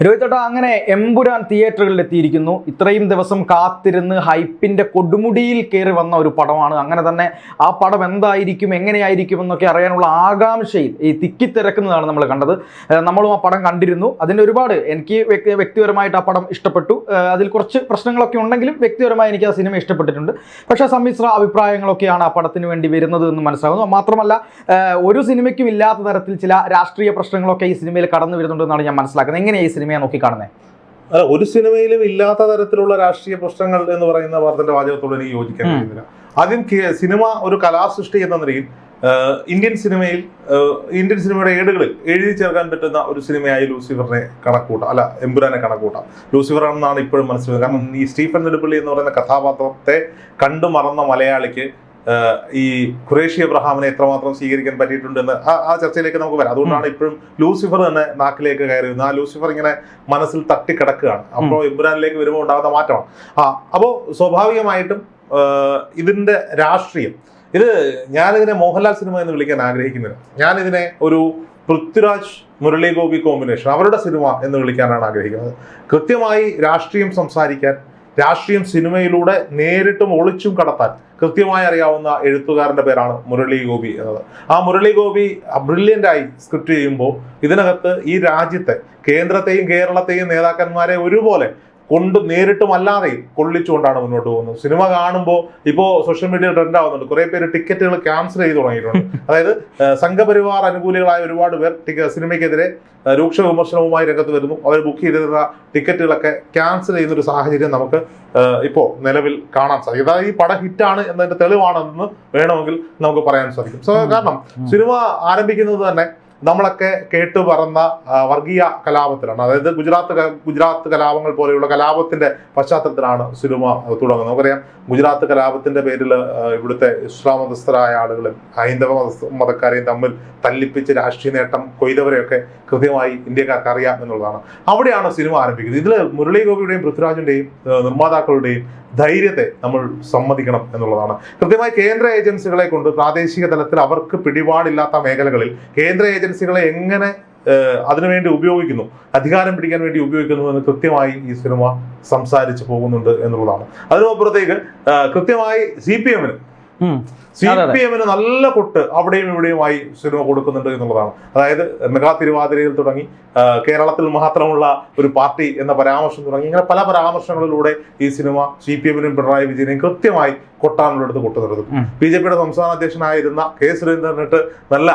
രോഹിത്തേട്ടാ, അങ്ങനെ എമ്പുരാൻ തിയേറ്ററുകളിൽ എത്തിയിരിക്കുന്നു. ഇത്രയും ദിവസം കാത്തിരുന്ന് ഹൈപ്പിന്റെ കൊടുമുടിയിൽ കയറി വന്ന ഒരു പടമാണ്. അങ്ങനെ തന്നെ ആ പടം എന്തായിരിക്കും, എങ്ങനെയായിരിക്കും എന്നൊക്കെ അറിയാനുള്ള ആകാംക്ഷയിൽ ഈ തിക്കിത്തിരക്കുന്നതാണ് നമ്മൾ കണ്ടത്. നമ്മളും ആ പടം കണ്ടിരുന്നു. അതിൻ്റെ ഒരുപാട് എനിക്ക് വ്യക്തിപരമായിട്ട് ആ പടം ഇഷ്ടപ്പെട്ടു. അതിൽ കുറച്ച് പ്രശ്നങ്ങളൊക്കെ ഉണ്ടെങ്കിലും വ്യക്തിപരമായി എനിക്ക് ആ സിനിമ ഇഷ്ടപ്പെട്ടിട്ടുണ്ട്. പക്ഷേ സമ്മിശ്ര അഭിപ്രായങ്ങളൊക്കെയാണ് ആ പടത്തിന് വേണ്ടി വരുന്നത് എന്ന് മനസ്സിലാകുന്നു. മാത്രമല്ല, ഒരു സിനിമയ്ക്കും ഇല്ലാത്ത തരത്തിൽ ചില രാഷ്ട്രീയ പ്രശ്നങ്ങളൊക്കെ ഈ സിനിമയിൽ കടന്നു വരുന്നുണ്ടെന്നാണ് ഞാൻ മനസ്സിലാക്കുന്നത്. എങ്ങനെയാണ് ഈ സിനിമയെ നോക്കി കാണുന്നത്? അല്ല, ഒരു സിനിമയിലും ഇല്ലാത്ത തരത്തിലുള്ള രാഷ്ട്രീയ പ്രശ്നങ്ങൾ എന്ന് പറയുന്ന വാർത്തന്റെ വാചകത്തോട് എനിക്ക് യോജിക്കാൻ കഴിയുന്നില്ല. ആദ്യം സിനിമ ഒരു കലാസൃഷ്ടി എന്ന നിലയിൽ ഇന്ത്യൻ സിനിമയുടെ ഏടുകളിൽ എഴുതി ചേർക്കാൻ പറ്റുന്ന ഒരു സിനിമയായി ലൂസിഫറിനെ കണക്കൂട്ടാം, അല്ല എമ്പുരാനെ കണക്കൂട്ടാം. ലൂസിഫർ ആണെന്നാണ് ഇപ്പോഴും മനസ്സിലാക്കുന്നത്. കാരണം ഈ സ്റ്റീഫൻ നെടുമ്പള്ളി എന്ന് പറയുന്ന കഥാപാത്രത്തെ കണ്ടു മറന്ന മലയാളിക്ക് ഈ ഖുറേഷി അബ്രഹാമിനെ എത്രമാത്രം സ്വീകരിക്കാൻ പറ്റിയിട്ടുണ്ടെന്ന് ആ ചർച്ചയിലേക്ക് നമുക്ക് വരാം. അതുകൊണ്ടാണ് ഇപ്പോഴും ലൂസിഫർ തന്നെ നാക്കിലേക്ക് കയറി വരുന്നത്. ആ ലൂസിഫർ ഇങ്ങനെ മനസ്സിൽ തട്ടിക്കിടക്കുകയാണ്. അപ്പോൾ എമ്പുരാനിലേക്ക് വരുമ്പോൾ ഉണ്ടാകുന്ന മാറ്റമാണ്. അപ്പോൾ സ്വാഭാവികമായിട്ടും ഇതിന്റെ രാഷ്ട്രീയം, ഞാനിതിനെ മോഹൻലാൽ സിനിമ എന്ന് വിളിക്കാൻ ആഗ്രഹിക്കുന്നില്ല. ഞാനിതിനെ ഒരു പൃഥ്വിരാജ് മുരളി ഗോപി കോമ്പിനേഷൻ, അവരുടെ സിനിമ എന്ന് വിളിക്കാനാണ് ആഗ്രഹിക്കുന്നത്. കൃത്യമായി രാഷ്ട്രീയം സംസാരിക്കാൻ, രാഷ്ട്രീയം സിനിമയിലൂടെ നേരിട്ടും ഒളിച്ചും കടത്താൻ കൃത്യമായി അറിയാവുന്ന എഴുത്തുകാരന്റെ പേരാണ് മുരളി ഗോപി എന്നത്. ആ മുരളി ഗോപി ബ്രില്യൻ്റായി സ്ക്രിപ്റ്റ് ചെയ്യുമ്പോൾ ഇതിനകത്ത് ഈ രാജ്യത്തെ കേന്ദ്രത്തെയും കേരളത്തെയും നേതാക്കന്മാരെ ഒരുപോലെ നേരിട്ടും അല്ലാതെയും കൊള്ളിച്ചുകൊണ്ടാണ് മുന്നോട്ട് പോകുന്നത്. സിനിമ കാണുമ്പോൾ ഇപ്പോൾ സോഷ്യൽ മീഡിയ ട്രെൻഡ് ആവുന്നുണ്ട്. കുറെ പേര് ടിക്കറ്റുകൾ ക്യാൻസൽ ചെയ്ത് തുടങ്ങിയിട്ടുണ്ട്. അതായത് സംഘപരിവാർ അനുകൂലികളായ ഒരുപാട് പേർ സിനിമയ്ക്കെതിരെ രൂക്ഷ വിമർശനവുമായി രംഗത്ത് വരുന്നു. അവർ ബുക്ക് ചെയ്തിരുന്ന ടിക്കറ്റുകളൊക്കെ ക്യാൻസൽ ചെയ്യുന്നൊരു സാഹചര്യം നമുക്ക് ഇപ്പോൾ നിലവിൽ കാണാൻ സാധിക്കും. അതായത് ഈ പടം ഹിറ്റാണ് എന്നതിന്റെ തെളിവാണെന്ന് വേണമെങ്കിൽ നമുക്ക് പറയാൻ സാധിക്കും. കാരണം സിനിമ ആരംഭിക്കുന്നത് തന്നെ നമ്മളൊക്കെ കേട്ടു പറന്ന വർഗീയ കലാപത്തിലാണ്. അതായത് ഗുജറാത്ത് കലാപങ്ങൾ പോലെയുള്ള കലാപത്തിന്റെ പശ്ചാത്തലത്തിലാണ് സിനിമ തുടങ്ങുന്നത്. നമുക്കറിയാം, ഗുജറാത്ത് കലാപത്തിന്റെ പേരിൽ ഇവിടുത്തെ ഇസ്ലാം മതസ്ഥരായ ആളുകളും ഹൈന്ദവ മതക്കാരെയും തമ്മിൽ തല്ലിപ്പിച്ച് രാഷ്ട്രീയ നേട്ടം കൊയ്തവരെയൊക്കെ കൃത്യമായി ഇന്ത്യക്കാർക്ക് അറിയാം എന്നുള്ളതാണ്. അവിടെയാണ് സിനിമ ആരംഭിക്കുന്നത്. ഇതിൽ മുരളി ഗോപിയുടെയും പൃഥ്വിരാജിന്റെയും നിർമ്മാതാക്കളുടെയും ധൈര്യത്തെ നമ്മൾ സമ്മതിക്കണം എന്നുള്ളതാണ്. കൃത്യമായി കേന്ദ്ര ഏജൻസികളെ കൊണ്ട് പ്രാദേശിക തലത്തിൽ അവർക്ക് പിടിപാടില്ലാത്ത മേഖലകളിൽ കേന്ദ്ര ഏജൻസികളെ എങ്ങനെ അതിനുവേണ്ടി ഉപയോഗിക്കുന്നു, അധികാരം പിടിക്കാൻ വേണ്ടി ഉപയോഗിക്കുന്നു എന്ന് കൃത്യമായി ഈ സിനിമ സംസാരിച്ചു പോകുന്നുണ്ട് എന്നുള്ളതാണ്. അതിനപ്പുറത്തേക്ക് കൃത്യമായി CPM-ന് നല്ല കൊട്ട് അവിടെയും ഇവിടെയുമായി സിനിമ കൊടുക്കുന്നുണ്ട് എന്നുള്ളതാണ്. അതായത് മെഗാ തിരുവാതിരയിൽ തുടങ്ങി കേരളത്തിൽ മാത്രമുള്ള ഒരു പാർട്ടി എന്ന പരാമർശം തുടങ്ങി ഇങ്ങനെ പല പരാമർശങ്ങളിലൂടെ ഈ സിനിമ CPM-നും പിണറായി വിജയനെയും കൃത്യമായി കൊട്ടാനുള്ളടുത്ത് കൊട്ടു നിർത്തും. BJP-യുടെ സംസ്ഥാന അധ്യക്ഷനായിരുന്ന K. സുരേന്ദ്രനിട്ട് നല്ല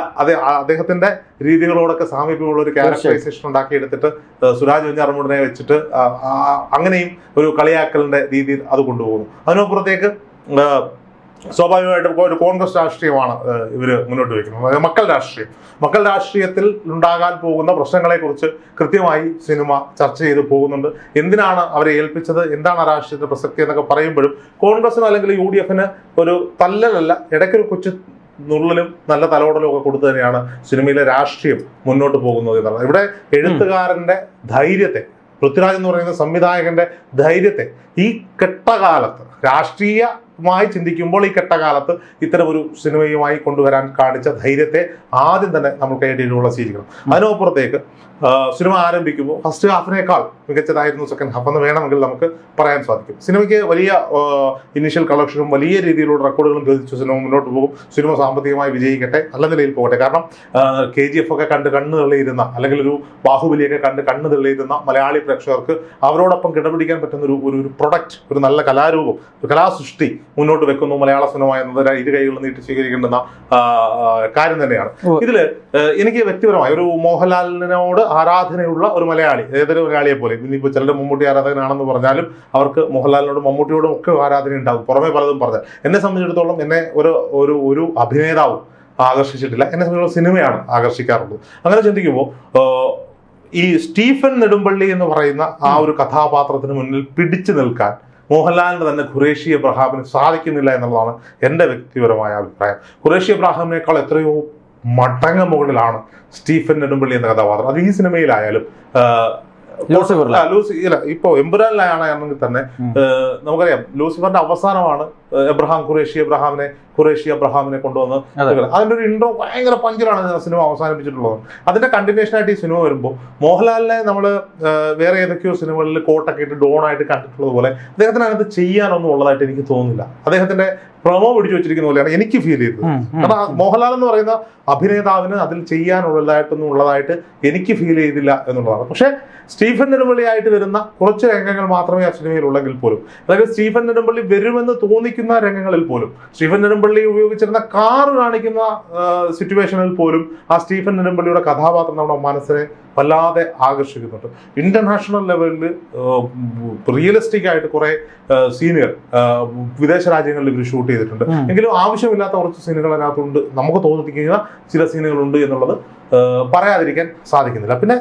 അദ്ദേഹത്തിന്റെ രീതികളോടൊക്കെ സാമീപ്യമുള്ള ഒരു ക്യാരക്ടറൈസേഷൻ ഉണ്ടാക്കിയെടുത്തിട്ട് സുരാജ് വെഞ്ഞാറമൂടിനെ വെച്ചിട്ട് അങ്ങനെയും ഒരു കളിയാക്കലിന്റെ രീതിയിൽ അത് കൊണ്ടുപോകുന്നു. അതിനപ്പുറത്തേക്ക് സ്വാഭാവികമായിട്ടും ഒരു കോൺഗ്രസ് രാഷ്ട്രീയമാണ് ഇവര് മുന്നോട്ട് വയ്ക്കുന്നത്. മക്കൾ രാഷ്ട്രീയത്തിൽ ഉണ്ടാകാൻ പോകുന്ന പ്രശ്നങ്ങളെ കുറിച്ച് കൃത്യമായി സിനിമ ചർച്ച ചെയ്ത് പോകുന്നുണ്ട്. എന്തിനാണ് അവരെ ഏൽപ്പിച്ചത്, എന്താണ് ആ രാഷ്ട്രീയത്തിന്റെ പ്രസക്തി എന്നൊക്കെ പറയുമ്പോഴും കോൺഗ്രസിന് അല്ലെങ്കിൽ UDF-ന് ഒരു തല്ലലല്ല, ഇടയ്ക്കൊരു കൊച്ചു നുള്ളിലും നല്ല തലോടലും ഒക്കെ കൊടുത്തു തന്നെയാണ് സിനിമയിലെ രാഷ്ട്രീയം മുന്നോട്ട് പോകുന്നത് എന്നാണ്. ഇവിടെ എഴുത്തുകാരന്റെ ധൈര്യത്തെ, പൃഥ്വിരാജ് എന്ന് പറയുന്ന സംവിധായകന്റെ ധൈര്യത്തെ ഈ കെട്ടകാലത്ത് രാഷ്ട്രീയമായി ചിന്തിക്കുമ്പോൾ ഈ കെട്ടകാലത്ത് ഇത്തരമൊരു സിനിമയുമായി കൊണ്ടുവരാൻ കാണിച്ച ധൈര്യത്തെ ആദ്യം തന്നെ നമ്മൾ കൈയടിയിലുള്ള സ്വീകരിക്കണം. അതിനപ്പുറത്തേക്ക് സിനിമ ആരംഭിക്കുമ്പോൾ ഫസ്റ്റ് ഹാഫിനേക്കാൾ മികച്ചതായിരുന്നു സെക്കൻഡ് ഹാഫ് എന്ന് വേണമെങ്കിൽ നമുക്ക് പറയാൻ സാധിക്കും. സിനിമയ്ക്ക് വലിയ ഇനീഷ്യൽ കളക്ഷനും വലിയ രീതിയിലുള്ള റെക്കോർഡുകളും ഭേദിച്ചു സിനിമ മുന്നോട്ട് പോകും. സിനിമ സാമ്പത്തികമായി വിജയിക്കട്ടെ, നല്ല നിലയിൽ പോകട്ടെ. കാരണം KGF ഒക്കെ കണ്ട് കണ്ണ് തെളിയിരുന്ന, അല്ലെങ്കിൽ ഒരു ബാഹുബലിയൊക്കെ കണ്ട് കണ്ണ് തെളിയിരുന്ന മലയാളി പ്രേക്ഷകർക്ക് അവരോടൊപ്പം കിടപിടിക്കാൻ പറ്റുന്ന ഒരു പ്രൊഡക്റ്റ്, ഒരു നല്ല കലാരൂപം, ഒരു കലാസൃഷ്ടി മുന്നോട്ട് വെക്കുന്നു മലയാള സിനിമ എന്നത് ഇരു കൈകളും നീട്ടി സ്വീകരിക്കേണ്ടുന്ന കാര്യം തന്നെയാണ്. ഇതില് എനിക്ക് വ്യക്തിപരമായി ഒരു മോഹൻലാലിനോട് ആരാധനയുള്ള ഒരു മലയാളി, ഏതൊരു മലയാളിയെ പോലെ, ഇനിയിപ്പോൾ ചിലരുടെ മമ്മൂട്ടി ആരാധകനാണെന്ന് പറഞ്ഞാലും അവർക്ക് മോഹൻലാലിനോടും മമ്മൂട്ടിയോടും ഒക്കെ ആരാധന ഉണ്ടാകും. പുറമെ പലതും പറഞ്ഞാൽ എന്നെ സംബന്ധിച്ചിടത്തോളം എന്നെ ഒരു അഭിനേതാവും ആകർഷിച്ചിട്ടില്ല. എന്നെ സംബന്ധിച്ചുള്ള സിനിമയാണ് ആകർഷിക്കാറുള്ളത്. അങ്ങനെ ചിന്തിക്കുമ്പോൾ ഈ സ്റ്റീഫൻ നെടുമ്പള്ളി എന്ന് പറയുന്ന ആ ഒരു കഥാപാത്രത്തിന് മുന്നിൽ പിടിച്ചു നിൽക്കാൻ മോഹൻലാലിന് തന്നെ ഖുറേഷി അബ്രഹാമിന് സാധിക്കുന്നില്ല എന്നുള്ളതാണ് എൻ്റെ വ്യക്തിപരമായ അഭിപ്രായം. ഖുറേഷി അബ്രഹാമിനേക്കാൾ എത്രയോ മടങ്ങ് മുകളിലാണ് സ്റ്റീഫൻ നെടുമ്പള്ളി എന്ന കഥാപാത്രം. അത് ഈ സിനിമയിലായാലും ഇപ്പൊ എമ്പുരാനിലാണെങ്കിൽ തന്നെ നമുക്കറിയാം ലൂസിഫറിന്റെ അവസാനമാണ് ഖുറേഷി അബ്രഹാമിനെ കൊണ്ടുവന്ന് അതിന്റെ ഒരു ഇൻട്രോ ഭയങ്കര പഞ്ചിലാണ് സിനിമ അവസാനിപ്പിച്ചിട്ടുള്ളത്. അതിന്റെ കണ്ടിന്യൂഷൻ ആയിട്ട് ഈ സിനിമ വരുമ്പോൾ മോഹൻലാലിനെ നമ്മൾ വേറെ ഏതൊക്കെയോ സിനിമകളിൽ കോട്ടൊക്കെ ഇട്ട് ഡോൺ ആയിട്ട് കണ്ടിട്ടുള്ളത് പോലെ അദ്ദേഹത്തിന് അതിനകത്ത് ചെയ്യാനൊന്നും ഉള്ളതായിട്ട് എനിക്ക് തോന്നുന്നില്ല. അദ്ദേഹത്തിന്റെ പ്രൊമോ പിടിച്ചു വെച്ചിരിക്കുന്ന പോലെയാണ് എനിക്ക് ഫീൽ ചെയ്തത്. കാരണം മോഹൻലാൽ എന്ന് പറയുന്ന അഭിനേതാവിന് അതിൽ ഉള്ളതായിട്ട് എനിക്ക് ഫീൽ ചെയ്തില്ല എന്നുള്ളതാണ്. പക്ഷേ സ്റ്റീഫൻ നെടുമ്പള്ളിയായിട്ട് വരുന്ന കുറച്ച് രംഗങ്ങൾ മാത്രമേ ആ സിനിമയിൽ ഉള്ളെങ്കിൽ പോലും, അതായത് സ്റ്റീഫൻ നെടുമ്പള്ളി വരുമെന്ന് തോന്നിക്കുന്ന രംഗങ്ങളിൽ പോലും, സ്റ്റീഫൻ നെടുമ്പള്ളി ഉപയോഗിച്ചിരുന്ന കാറ് കാണിക്കുന്ന സിറ്റുവേഷനിൽ പോലും ആ സ്റ്റീഫൻ നെടുമ്പള്ളിയുടെ കഥാപാത്രം നമ്മുടെ മനസ്സിനെ വല്ലാതെ ആകർഷിക്കുന്നുണ്ട്. ഇന്റർനാഷണൽ ലെവലിൽ റിയലിസ്റ്റിക് ആയിട്ട് കുറെ സീനുകൾ വിദേശ രാജ്യങ്ങളിൽ ഇവർ ഷൂട്ട് ചെയ്തിട്ടുണ്ട്. എങ്കിലും ആവശ്യമില്ലാത്ത കുറച്ച് സീനുകൾ അതിനകത്തുണ്ട്, നമുക്ക് തോന്നിപ്പിക്കുന്ന ചില സീനുകളുണ്ട് എന്നുള്ളത് പറയാതിരിക്കാൻ സാധിക്കുന്നില്ല. പിന്നെ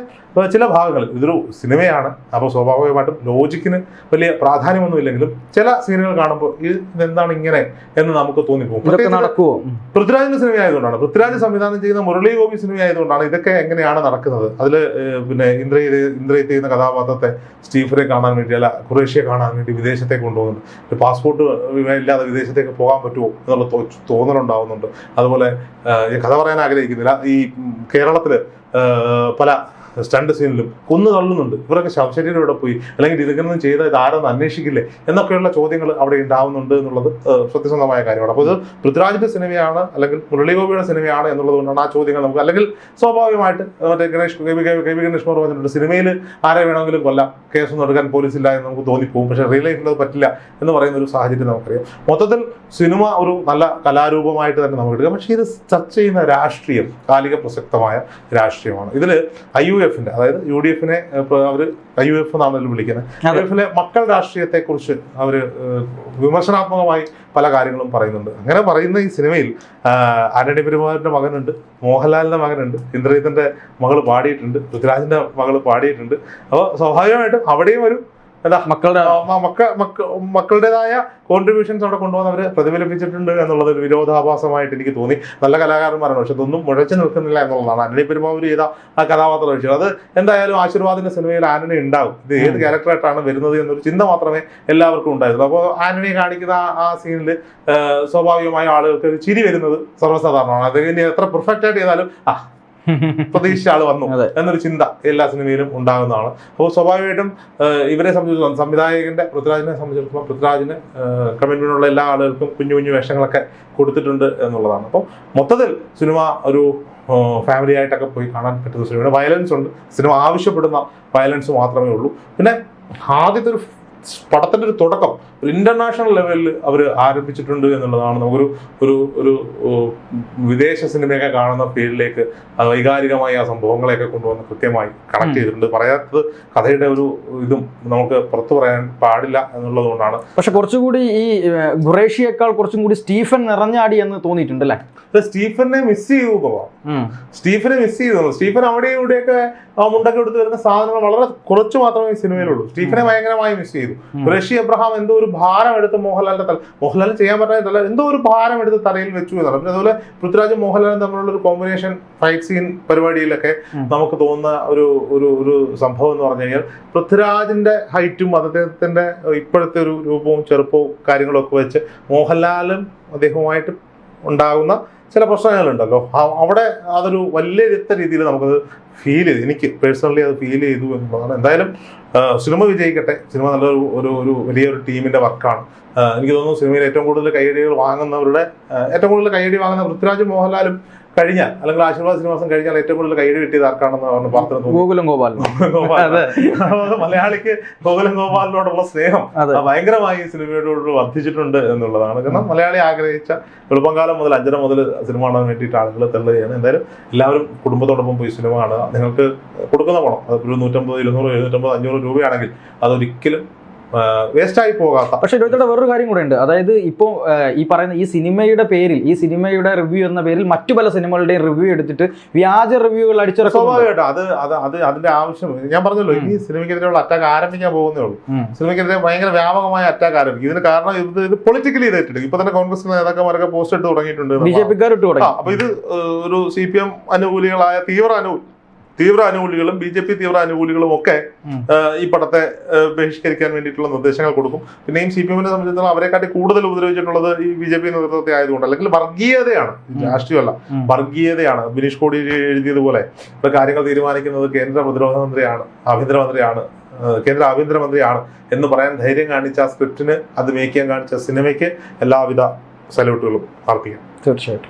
ചില ഭാഗങ്ങളിൽ ഇതൊരു സിനിമയാണ്, അപ്പോൾ സ്വാഭാവികമായിട്ടും ലോജിക്കിന് വലിയ പ്രാധാന്യമൊന്നുമില്ലെങ്കിലും ചില സീനുകൾ കാണുമ്പോൾ ഇതെന്താണ് ഇങ്ങനെ എന്ന് നമുക്ക് തോന്നിപ്പോകും. പൃഥ്വിരാജിന്റെ സിനിമ ആയതുകൊണ്ടാണ്, പൃഥ്വിരാജ് സംവിധാനം ചെയ്യുന്ന മുരളി ഗോപി സിനിമ ആയതുകൊണ്ടാണ് ഇതൊക്കെ എങ്ങനെയാണ് നടക്കുന്നത്. അതിൽ പിന്നെ ഇന്ദ്രജിത്ത് ചെയ്യുന്ന കഥാപാത്രത്തെ സ്റ്റീഫനെ കാണാൻ വേണ്ടി അല്ല ഖുറേഷിയെ കാണാൻ വേണ്ടി വിദേശത്തേക്ക് കൊണ്ടുപോകുന്നുണ്ട്. പാസ്പോർട്ട് ഇല്ലാതെ വിദേശത്തേക്ക് പോകാൻ പറ്റുമോ എന്നുള്ള തോന്നലുണ്ടാവുന്നുണ്ട്. അതുപോലെ കഥ പറയാൻ ആഗ്രഹിക്കുന്നില്ല, ഈ കേരളത്തില് പല സ്റ്റണ്ട് സീനിലും കൊന്നു തള്ളുന്നുണ്ട്. ഇവരൊക്കെ ശവശരീരം ഇവിടെ പോയി, അല്ലെങ്കിൽ ഇതൊന്നും ചെയ്ത ഇത് ആരെന്ന് അന്വേഷിക്കില്ലേ എന്നൊക്കെയുള്ള ചോദ്യങ്ങൾ അവിടെ ഉണ്ടാവുന്നുണ്ട് എന്നുള്ളത് സത്യസന്ധമായ കാര്യമാണ്. അപ്പോൾ ഇത് പൃഥ്വിരാജിന്റെ സിനിമയാണ് അല്ലെങ്കിൽ മുരളീഗോപിയുടെ സിനിമയാണ് എന്നുള്ളത് കൊണ്ടാണ് ആ ചോദ്യങ്ങൾ നമുക്ക്, അല്ലെങ്കിൽ സ്വാഭാവികമായിട്ട് മറ്റേ കെ വി ഗണേഷ് കുമാർ പറഞ്ഞിട്ടുണ്ട് സിനിമയിൽ ആരെ വേണമെങ്കിലും കൊല്ലാം, കേസൊന്നും എടുക്കാൻ പോലീസില്ല എന്ന് നമുക്ക് തോന്നിപ്പോകും. പക്ഷേ റിയൽ ലൈഫിൽ അത് പറ്റില്ല എന്ന് പറയുന്ന ഒരു സാഹചര്യം നമുക്കറിയാം. മൊത്തത്തിൽ സിനിമ ഒരു നല്ല കലാരൂപമായിട്ട് തന്നെ നമുക്ക് എടുക്കാം. പക്ഷേ ഇത് ചർച്ച ചെയ്യുന്ന രാഷ്ട്രീയം കാലിക പ്രസക്തമായ രാഷ്ട്രീയമാണ്. ഇതിൽ IUF അതായത് UDF-നെ അവർ IUF എന്നാണല്ലോ വിളിക്കുന്നത്. IUF-ലെ മക്കൾ രാഷ്ട്രീയത്തെ കുറിച്ച് അവർ വിമർശനാത്മകമായി പല കാര്യങ്ങളും പറയുന്നുണ്ട്. അങ്ങനെ പറയുന്ന ഈ സിനിമയിൽ ആന്റണി പെരുമാറിന്റെ മകനുണ്ട്, മോഹൻലാലിന്റെ മകനുണ്ട്, ഇന്ദ്രജിത്തിന്റെ മകൾ പാടിയിട്ടുണ്ട്, പൃഥ്വിരാജിന്റെ മകൾ പാടിയിട്ടുണ്ട്. അപ്പോൾ സ്വാഭാവികമായിട്ടും അവിടെയും ഒരു മക്കളുടേതായ കോൺട്രിബ്യൂഷൻസ് അവിടെ കൊണ്ടുവന്ന് അവർ പ്രതിഫലിപ്പിച്ചിട്ടുണ്ട് എന്നുള്ളത് ഒരു വിരോധാഭാസമായിട്ട് എനിക്ക് തോന്നി. നല്ല കലാകാരന്മാരാണ്, പക്ഷെ ഇതൊന്നും മുഴച്ചു നിൽക്കുന്നില്ല എന്നുള്ളതാണ്. ആന്റണി പെരുമാവൂർ ചെയ്ത ആ കഥാപാത്രം ഒഴിച്ചത് അത് എന്തായാലും ആശീർവാദിന്റെ സിനിമയിൽ ആന്റണി ഉണ്ടാവും, ഇത് ഏത് ക്യാരക്ടറായിട്ടാണ് വരുന്നത് എന്നൊരു ചിന്ത മാത്രമേ എല്ലാവർക്കും ഉണ്ടായിരുന്നുള്ളൂ. അപ്പോൾ ആന്റണി കാണിക്കുന്ന ആ സീനിൽ സ്വാഭാവികമായ ആളുകൾക്ക് ഒരു ചിരി വരുന്നത് സർവ്വസാധാരണമാണ്. അത് ഇനി എത്ര പെർഫെക്റ്റ് ആയിട്ട് ചെയ്താലും പ്രതീക്ഷിച്ച ആള് വന്നു എന്നൊരു ചിന്ത എല്ലാ സിനിമയിലും ഉണ്ടാകുന്നതാണ്. അപ്പോൾ സ്വാഭാവികമായിട്ടും ഇവരെ സംബന്ധിച്ചിടത്തോളം പൃഥ്വിരാജിനെ സംബന്ധിച്ചിടത്തോളം പൃഥ്വിരാജിന് കമ്മിറ്റ്മെന്റുള്ള എല്ലാ ആളുകൾക്കും കുഞ്ഞു കുഞ്ഞു വേഷങ്ങളൊക്കെ കൊടുത്തിട്ടുണ്ട് എന്നുള്ളതാണ്. അപ്പോൾ മൊത്തത്തിൽ സിനിമ ഒരു ഫാമിലി ആയിട്ടൊക്കെ പോയി കാണാൻ പറ്റുന്ന സിനിമയാണ്. വയലൻസ് ഉണ്ട്, സിനിമ ആവശ്യപ്പെടുന്ന വയലൻസ് മാത്രമേ ഉള്ളൂ. പിന്നെ ആദ്യത്തെ ഒരു പടത്തിന്റെ ഒരു തുടക്കം ഒരു ഇന്റർനാഷണൽ ലെവലിൽ അവർ ആരംഭിച്ചിട്ടുണ്ട് എന്നുള്ളതാണ് നമുക്കൊരു ഒരു ഒരു വിദേശ സിനിമയൊക്കെ കാണുന്ന ഫീൽഡിലേക്ക് വൈകാരികമായി ആ സംഭവങ്ങളെയൊക്കെ കൊണ്ടുവന്ന് കൃത്യമായി കണക്ട് ചെയ്തിട്ടുണ്ട്. പറയാത്തത് കഥയുടെ ഒരു ഇതും നമുക്ക് പുറത്തു പറയാൻ പാടില്ല എന്നുള്ളത് കൊണ്ടാണ്. പക്ഷെ കുറച്ചുകൂടി ഈ ഖുറേഷിയേക്കാൾ കുറച്ചും കൂടി സ്റ്റീഫൻ നിറഞ്ഞാടി എന്ന് തോന്നിയിട്ടുണ്ട് അല്ലേ? സ്റ്റീഫനെ മിസ് ചെയ്തു, സ്റ്റീഫൻ അവിടെ ഇവിടെയൊക്കെ മുണ്ടൊക്കെ എടുത്ത് വരുന്ന സാധനങ്ങൾ വളരെ കുറച്ച് മാത്രമേ ഈ സിനിമയിലുള്ളൂ. സ്റ്റീഫനെ ഭയങ്കരമായി മിസ് ചെയ്തു. ഖുറേഷി അബ്രഹാം എന്തോ ഒരു ഭാരം എടുത്ത് മോഹൻലാലിന് ചെയ്യാൻ പറ്റാത്തല്ല, എന്തോ ഒരു ഭാരം എടുത്ത് തലയിൽ വെച്ചു എന്നാണ്. പിന്നെ അതുപോലെ പൃഥ്വിരാജും മോഹൻലാലും തമ്മിലുള്ള ഒരു കോമ്പിനേഷൻ ഫൈറ്റ് സീൻ പരിപാടിയിലൊക്കെ നമുക്ക് തോന്നുന്ന ഒരു സംഭവം എന്ന് പറഞ്ഞു കഴിഞ്ഞാൽ പൃഥ്വിരാജിന്റെ ഹൈറ്റും അദ്ദേഹത്തിന്റെ ഇപ്പോഴത്തെ ഒരു രൂപവും ചെറുപ്പവും കാര്യങ്ങളും ഒക്കെ വെച്ച് മോഹൻലാലും അദ്ദേഹവുമായിട്ട് ഉണ്ടാകുന്ന ചില പ്രശ്നങ്ങളുണ്ടല്ലോ, അവിടെ അതൊരു വലിയ രീതിയിൽ നമുക്കത് ഫീൽ ചെയ്തു. എനിക്ക് പേഴ്സണലി അത് ഫീൽ ചെയ്തു എന്നുള്ളതാണ്. എന്തായാലും സിനിമ വിജയിക്കട്ടെ. സിനിമ നല്ലൊരു ഒരു വലിയൊരു ടീമിന്റെ വർക്കാണ്. എനിക്ക് തോന്നുന്നു സിനിമയിൽ ഏറ്റവും കൂടുതൽ കൈയടികൾ വാങ്ങുന്ന പൃഥ്വിരാജും മോഹൻലാലും കഴിഞ്ഞാൽ, അല്ലെങ്കിൽ ആശീർവാദ് ശ്രീനിവാസൻ കഴിഞ്ഞാൽ ഏറ്റവും കൂടുതൽ കൈയടി കിട്ടിയത് ആർക്കാണെന്ന് പറഞ്ഞു പറഞ്ഞു ഗോകുലം ഗോപാൽ. മലയാളിക്ക് ഗോകുലം ഗോപാലിനോടുള്ള സ്നേഹം ഭയങ്കരമായി ഈ സിനിമയോട് വർദ്ധിച്ചിട്ടുണ്ട് എന്നുള്ളതാണ്. കാരണം മലയാളി ആഗ്രഹിച്ച എളുപ്പകാലം മുതൽ 5:30 മുതൽ സിനിമ കാണാൻ വേണ്ടിയിട്ട് ആളുകൾ തെള്ളുകയാണ്. എന്തായാലും എല്ലാവരും കുടുംബത്തോടൊപ്പം പോയി സിനിമ കാണുക. നിങ്ങൾക്ക് കൊടുക്കുന്ന പണം അത് ഒരു 150, 200, 750, 500 രൂപയാണെങ്കിൽ അതൊരിക്കലും വേസ്റ്റായി പോകാത്ത. പക്ഷെ ഇരുപത്തിയുടെ വേറൊരു കാര്യം കൂടെ ഉണ്ട്. അതായത് ഇപ്പോൾ ഈ പറയുന്ന ഈ സിനിമയുടെ പേരിൽ, ഈ സിനിമയുടെ റിവ്യൂ എന്ന പേരിൽ മറ്റു പല സിനിമകളുടെയും റിവ്യൂ എടുത്തിട്ട് വ്യാജ റിവ്യൂകൾ അടിച്ചിറക്കും. സ്വാഭാവികമായിട്ട് അതിന്റെ ആവശ്യം ഞാൻ പറഞ്ഞല്ലോ. ഇനി സിനിമയ്ക്കെതിരെയുള്ള അറ്റാക്ക് ആരംഭിക്കാൻ പോകുന്നേ ഉള്ളൂ. സിനിമയ്ക്കെതിരെ ഭയങ്കര വ്യാപകമായ അറ്റാക്ക് ആരംഭിക്കും. ഇതിന് കാരണം ഇത് പൊളിറ്റിക്കലി ഇതായിട്ടുണ്ട്. ഇപ്പൊ തന്നെ കോൺഗ്രസ് നേതാക്കന്മാരൊക്കെ പോസ്റ്റ് ഇട്ട് തുടങ്ങിയിട്ടുണ്ട്, BJP-ക്കാർ ഇട്ട് തുടങ്ങി. അപ്പൊ ഇത് ഒരു CPM അനുകൂലികളായ തീവ്ര തീവ്ര അനുകൂലികളും BJP തീവ്ര അനുകൂലികളും ഒക്കെ ഈ പടത്തെ ബഹിഷ്കരിക്കാൻ വേണ്ടിയിട്ടുള്ള നിർദ്ദേശങ്ങൾ കൊടുക്കും. പിന്നെയും CPM-നെ സംബന്ധിച്ചിടത്തോളം അവരെക്കാട്ടി കൂടുതൽ ഉപദ്രവിച്ചിട്ടുള്ളത് ഈ BJP നേതൃത്വത്തെ ആയതുകൊണ്ട്, അല്ലെങ്കിൽ വർഗീയതയാണ്, രാഷ്ട്രീയമല്ല, വർഗീയതയാണ്. ബിനീഷ് കോടി എഴുതിയതുപോലെ ഇപ്പൊ കാര്യങ്ങൾ തീരുമാനിക്കുന്നത് കേന്ദ്ര പ്രതിരോധ മന്ത്രിയാണ്, ആഭ്യന്തരമന്ത്രിയാണ്, കേന്ദ്ര ആഭ്യന്തരമന്ത്രിയാണ് എന്ന് പറയാൻ ധൈര്യം കാണിച്ച ആ സ്ക്രിപ്റ്റിന്, അത് മേക്ക് ചെയ്യാൻ കാണിച്ച സിനിമയ്ക്ക് എല്ലാവിധ സല്യൂട്ടുകളും അർപ്പിക്കാം. തീർച്ചയായിട്ടും.